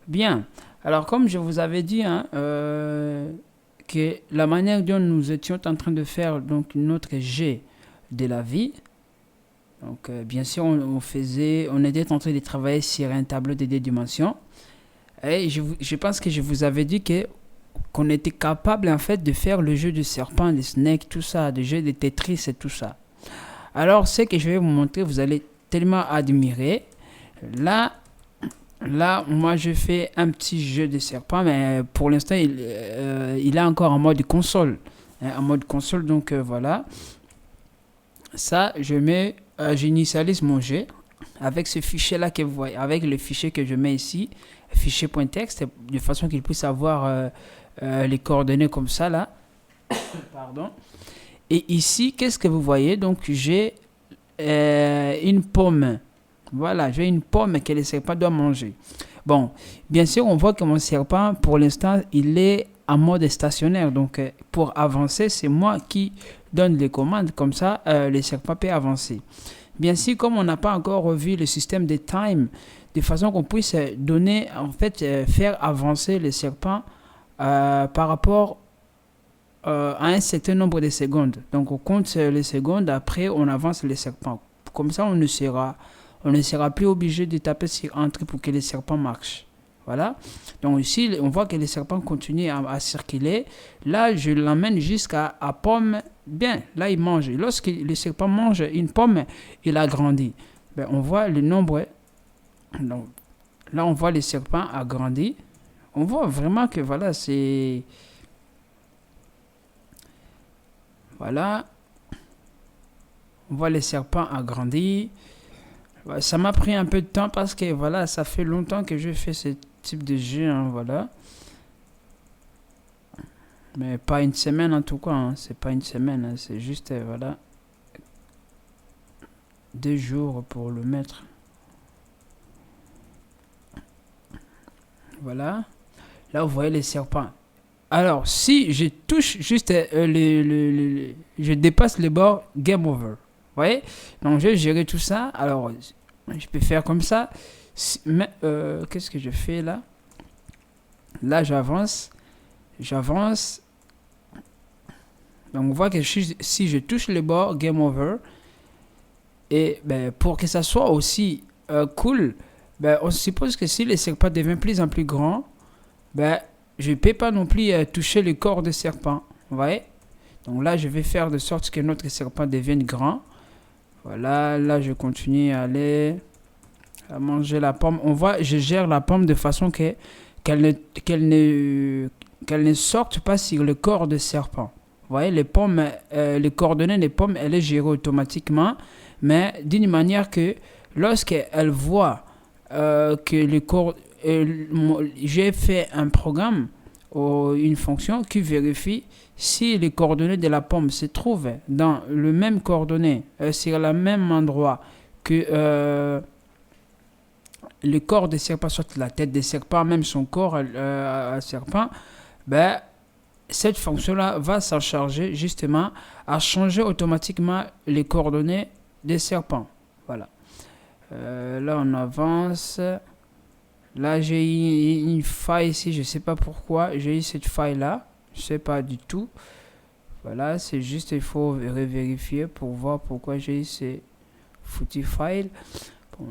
Bien. Alors, comme je vous avais dit, hein, que la manière dont nous étions en train de faire donc notre jet de la vie, donc bien sûr, on était en train de travailler sur un tableau de deux dimensions. Et je pense que je vous avais dit que qu'on était capable en fait de faire le jeu de serpent, de snake, tout ça, de jeu de Tetris et tout ça. Alors, ce que je vais vous montrer, vous allez tellement admirer. Là, Là, moi, je fais un petit jeu de serpent, mais pour l'instant, il est encore en mode console. Hein, en mode console, donc voilà. Ça, j'initialise mon jeu avec ce fichier-là que vous voyez, avec le fichier que je mets ici, fichier.txt, de façon qu'il puisse avoir les coordonnées comme ça, là. Pardon. Et ici, qu'est-ce que vous voyez? Donc, j'ai une pomme. Voilà, j'ai une pomme que le serpent doit manger. Bon, bien sûr, on voit que mon serpent, pour l'instant, il est en mode stationnaire. Donc, pour avancer, c'est moi qui donne les commandes. Comme ça, le serpent peut avancer. Bien sûr, comme on n'a pas encore revu le système de time, de façon qu'on puisse donner, en fait, faire avancer le serpent par rapport à un certain nombre de secondes. Donc, on compte les secondes, après, on avance le serpent. Comme ça, on ne sera plus obligé de taper sur Entrée pour que les serpents marchent. Voilà. Donc ici, on voit que les serpents continuent à circuler. Là, je l'emmène jusqu'à pomme. Bien, là, il mange. Lorsque le serpent mange une pomme, il agrandit. Ben, on voit le nombre. Donc, là, on voit les serpents agrandis. On voit vraiment que voilà, c'est... Voilà. On voit les serpents agrandis. Ouais, ça m'a pris un peu de temps parce que voilà, ça fait longtemps que je fais ce type de jeu, hein, voilà. Mais pas une semaine en tout cas, hein, c'est pas une semaine, hein, c'est juste voilà 2 jours pour le mettre. Voilà. Là vous voyez les serpents. Alors si je touche juste je dépasse le bord, game over. Vous voyez? Donc je vais gérer tout ça. Alors je peux faire comme ça. Mais qu'est-ce que je fais là? Là j'avance. J'avance. Donc on voit que si je touche le bord, game over. Et ben, pour que ça soit aussi cool, ben, on suppose que si le serpent devient plus en plus grand, ben, je ne peux pas non plus toucher le corps du serpent. Vous voyez? Donc là, je vais faire de sorte que notre serpent devienne grand. Voilà, là, je continue à aller à manger la pomme. On voit, je gère la pomme de façon qu'elle ne, qu'elle ne, qu'elle ne sorte pas sur le corps du serpent. Vous voyez, les coordonnées des pommes, elles sont gérées automatiquement, mais d'une manière que lorsqu'elle voit que j'ai fait un programme ou une fonction qui vérifie si les coordonnées de la pomme se trouvent dans le même coordonnées, sur le même endroit que le corps des serpents, soit la tête des serpents, même son corps à serpent, ben, cette fonction-là va s'en charger justement à changer automatiquement les coordonnées des serpents. Voilà. Là, on avance. Là, j'ai une faille ici, je ne sais pas pourquoi. J'ai eu cette faille-là. Je ne sais pas du tout. Voilà, c'est juste, il faut vérifier pour voir pourquoi j'ai eu ces foutues failles. Bon.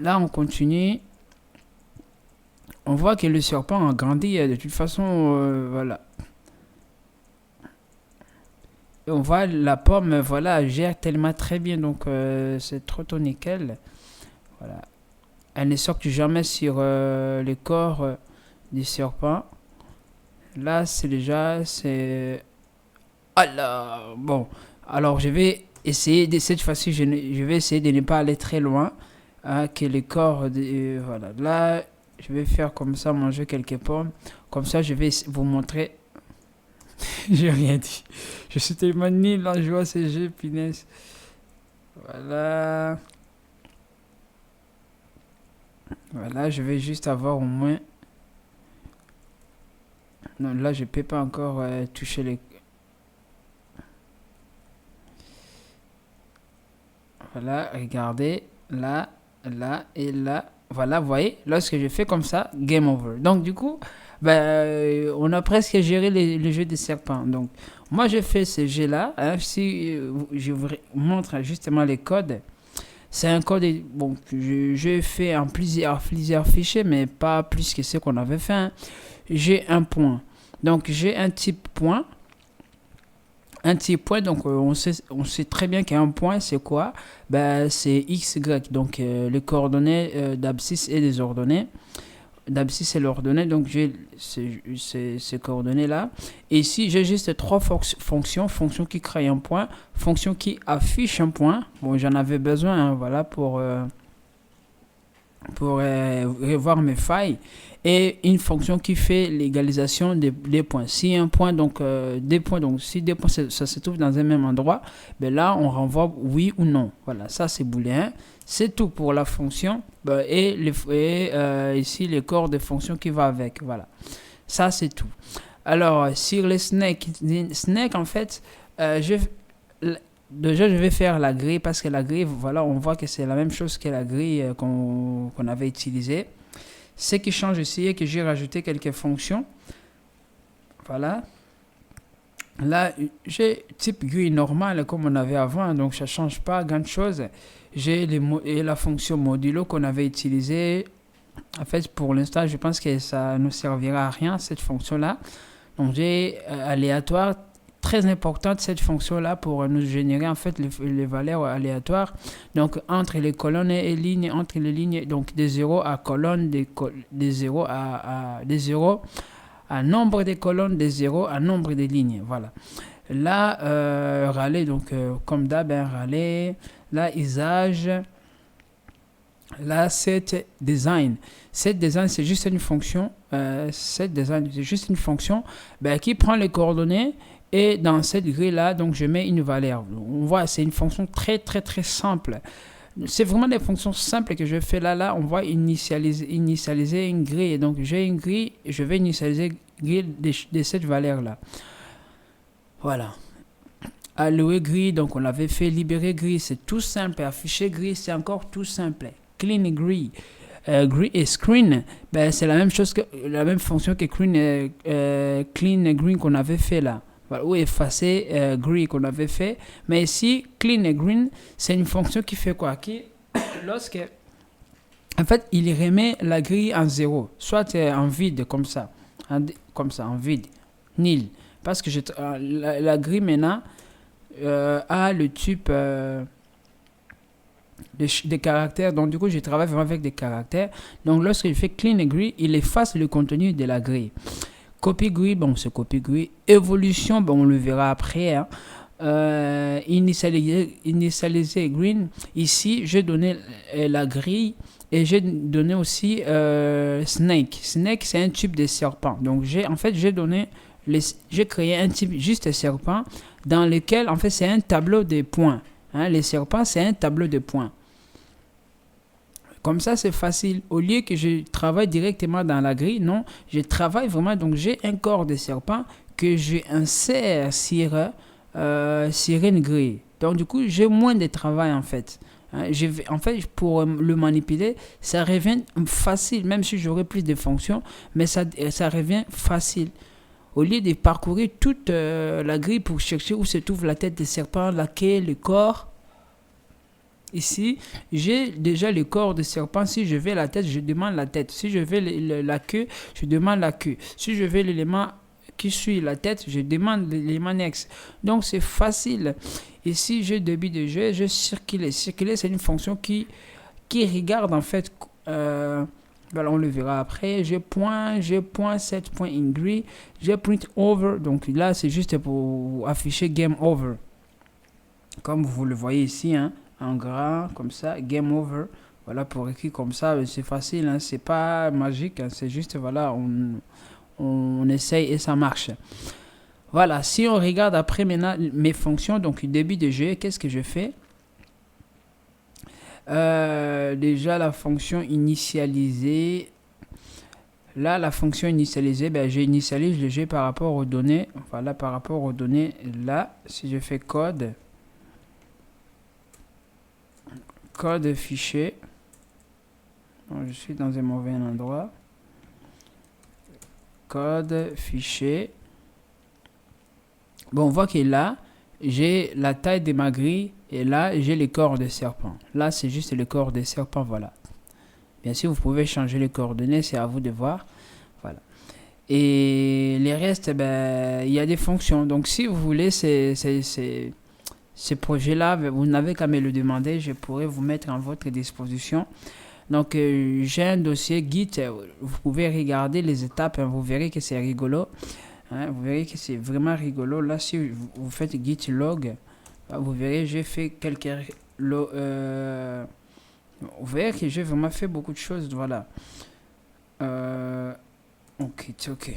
Là, on continue. On voit que le serpent a grandi de toute façon. Voilà. Et on voit la pomme, voilà, elle gère tellement très bien. Donc, c'est trop nickel. Voilà. Elle ne sort jamais sur le corps du serpent. Là, c'est déjà, c'est... Alors, bon. Alors, je vais essayer, cette fois-ci, je vais essayer de ne pas aller très loin. Hein, que le corps... voilà. Là, je vais faire comme ça, manger quelques pommes. Comme ça, je vais vous montrer... J'ai rien dit. Je suis tellement nul en jouant à ces jeux, punaise. Voilà. Voilà, je vais juste avoir au moins... Non, là, je peux pas encore toucher les... Voilà, regardez. Là, là et là. Voilà, vous voyez, lorsque je fais comme ça, game over. Donc, du coup, ben, on a presque géré le jeu des serpents. Donc, moi, je fais ce jeu-là. Hein, si je vous montre justement les codes, c'est un code bon, que je fais en plusieurs fichiers, mais pas plus que ce qu'on avait fait. Hein. J'ai un point. Donc, j'ai un type point. Un type point, donc on sait très bien qu'un point, c'est quoi? Ben, c'est x, y. Donc, les coordonnées d'abscisse et des ordonnées. D'abscisse et l'ordonnée, donc j'ai ces coordonnées-là. Et ici, j'ai juste trois fonctions. Fonction qui crée un point, fonction qui affiche un point. Bon, j'en avais besoin, hein, voilà, pour revoir mes failles. Et une fonction qui fait l'égalisation des points. Si un point, donc des points, donc si des points ça se trouve dans un même endroit, ben là on renvoie oui ou non. Voilà, ça c'est booléen. C'est tout pour la fonction et ici les corps de fonction qui va avec. Voilà, ça c'est tout. Alors sur les snake en fait, déjà je vais faire la grille parce que la grille, voilà, on voit que c'est la même chose que la grille qu'on avait utilisée. Ce qui change ici est que j'ai rajouté quelques fonctions. Voilà. Là, j'ai type grille normal comme on avait avant, donc ça ne change pas grand chose. J'ai la fonction modulo qu'on avait utilisée. En fait, pour l'instant, je pense que ça ne servira à rien, cette fonction-là. Donc, j'ai aléatoire, très importante cette fonction-là pour nous générer en fait les valeurs aléatoires. Donc, entre les colonnes et lignes, entre les lignes, donc des 0 à colonne, des 0 des 0 à nombre de colonnes, des 0 à nombre de lignes. Voilà. Là, râler, donc comme d'hab, râler. Là, usage. Là, set design. Set design, c'est juste une fonction. Set design, c'est juste une fonction qui prend les coordonnées. Et dans cette grille-là, donc je mets une valeur. On voit, c'est une fonction très, très, très simple. C'est vraiment des fonctions simples que je fais là. Là, on voit initialiser une grille. Donc, j'ai une grille, je vais initialiser une grille de cette valeur-là. Voilà. Allouer grille, donc on l'avait fait. Libérer grille, c'est tout simple. Afficher grille, c'est encore tout simple. Clean grille. Grille et screen, c'est la même chose que la même fonction que clean green qu'on avait fait là. Voilà, ou effacer green qu'on avait fait. Mais ici, clean et green, c'est une fonction qui fait quoi? Qui, lorsque, en fait, il remet la grille en 0, soit en vide comme ça, en vide, nil. Parce que la grille maintenant a le type des caractères. Donc, du coup, je travaille vraiment avec des caractères. Donc, lorsque je fais clean et grille, il efface le contenu de la grille. Copy grille, bon, c'est copy grille. Évolution, bon, on le verra après. Hein. Initialiser green. Ici, j'ai donné la grille et j'ai donné aussi snake. Snake, c'est un type de serpent. Donc, j'ai créé un type juste de serpent dans lequel, en fait, c'est un tableau de points. Hein, les serpents, c'est un tableau de points. Comme ça, c'est facile. Au lieu que je travaille directement dans la grille, non, je travaille vraiment. Donc, j'ai un corps de serpent que j'insère sur une grille. Donc, du coup, j'ai moins de travail en fait. Hein, en fait, pour le manipuler, ça revient facile, même si j'aurais plus de fonctions, mais ça revient facile. Au lieu de parcourir toute la grille pour chercher où se trouve la tête de serpent, la queue, le corps. Ici, j'ai déjà le corps de serpent. Si je veux la tête, je demande la tête. Si je veux la queue, je demande la queue. Si je veux l'élément qui suit la tête, je demande l'élément next. Donc, c'est facile. Ici, j'ai début de jeu, je circuler. Circuler, c'est une fonction qui regarde en fait... voilà, on le verra après. J'ai point, set point in grille. J'ai print over. Donc là, c'est juste pour afficher game over. Comme vous le voyez ici, hein, en gras, comme ça, game over. Voilà, pour écrire comme ça, c'est facile, hein, c'est pas magique, hein, c'est juste, voilà, on essaye et ça marche. Voilà, si on regarde après maintenant mes fonctions, donc début de jeu, qu'est-ce que je fais? Déjà la fonction initialisée. Là, la fonction initialisée, j'initialise le jeu par rapport aux données. Voilà, par rapport aux données. Là, si je fais code fichier. Donc, je suis dans un mauvais endroit. Code, fichier. Bon, on voit que là, j'ai la taille de ma grille et là, j'ai les corps de serpent. Là, c'est juste le corps de serpent, voilà. Bien sûr, vous pouvez changer les coordonnées, c'est à vous de voir. Voilà. Et les restes, ben, il y a des fonctions. Donc, si vous voulez ces projets-là, vous n'avez qu'à me le demander. Je pourrais vous mettre à votre disposition. Donc, j'ai un dossier Git. Vous pouvez regarder les étapes. Hein, vous verrez que c'est rigolo. Hein, vous verrez que c'est vraiment rigolo. Là, si vous faites Git log, vous verrez, j'ai fait quelques... vous verrez que j'ai vraiment fait beaucoup de choses. Voilà. Ok, ok.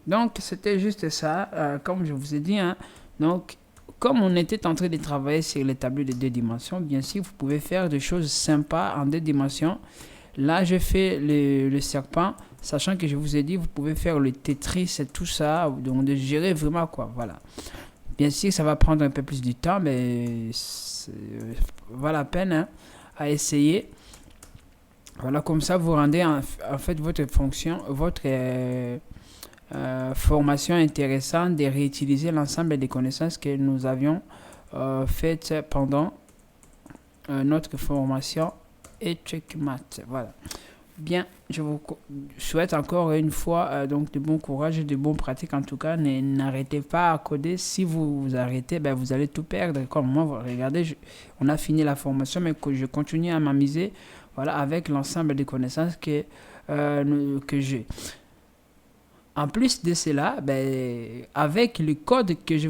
Donc, c'était juste ça. Comme je vous ai dit, hein, donc, comme on était en train de travailler sur les tableaux de 2 dimensions, bien sûr, vous pouvez faire des choses sympas en 2 dimensions. Là, je fais le serpent, sachant que je vous ai dit, vous pouvez faire le Tetris et tout ça, donc de gérer vraiment quoi, voilà. Bien sûr, ça va prendre un peu plus de temps, mais vaut la peine hein, à essayer. Voilà, comme ça, vous rendez en fait votre fonction, votre formation intéressante de réutiliser l'ensemble des connaissances que nous avions faites pendant notre formation et checkmate. Voilà. Bien, je vous souhaite encore une fois donc de bon courage et de bonnes pratiques. En tout cas, n'arrêtez pas à coder. Si vous vous arrêtez, ben, vous allez tout perdre. Comme moi, regardez, on a fini la formation, mais je continue à m'amuser voilà, avec l'ensemble des connaissances que j'ai. En plus de cela, ben, avec le code que je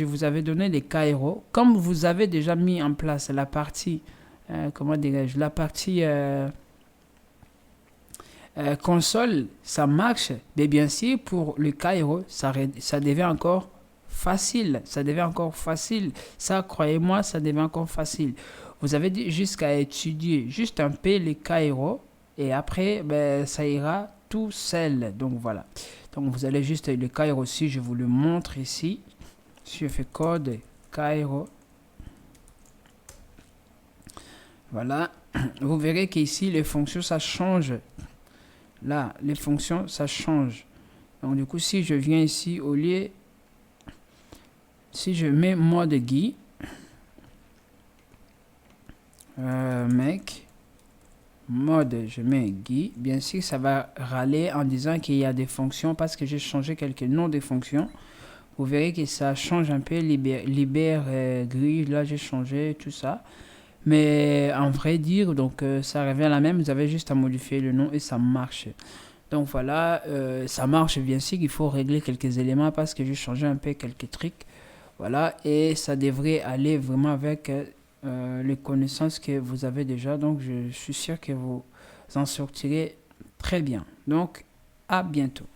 vous avais donné des Cairo, comme vous avez déjà mis en place la partie, comment dirais-je, la partie console, ça marche. Mais bien sûr, pour le Cairo, ça devient encore facile. Ça devient encore facile. Ça, croyez-moi, ça devient encore facile. Vous avez dit jusqu'à étudier juste un peu le Cairo et après, ben, ça ira tout seul. Donc voilà. Donc vous allez juste le Cairo aussi, je vous le montre ici. Si je fais code Cairo. Voilà. Vous verrez qu'ici, les fonctions, ça change. Là, les fonctions, ça change. Donc du coup, si je viens ici, au lieu... Si je mets mode Guy. Mec. Mode, je mets Guy. Bien sûr, ça va râler en disant qu'il y a des fonctions parce que j'ai changé quelques noms des fonctions. Vous verrez que ça change un peu. Libère grille, là j'ai changé tout ça. Mais en vrai dire, donc ça revient à la même. Vous avez juste à modifier le nom et ça marche. Donc voilà, ça marche bien sûr. Il faut régler quelques éléments parce que j'ai changé un peu quelques trucs. Voilà, et ça devrait aller vraiment avec les connaissances que vous avez déjà. Donc je suis sûr que vous en sortirez très bien. Donc à bientôt.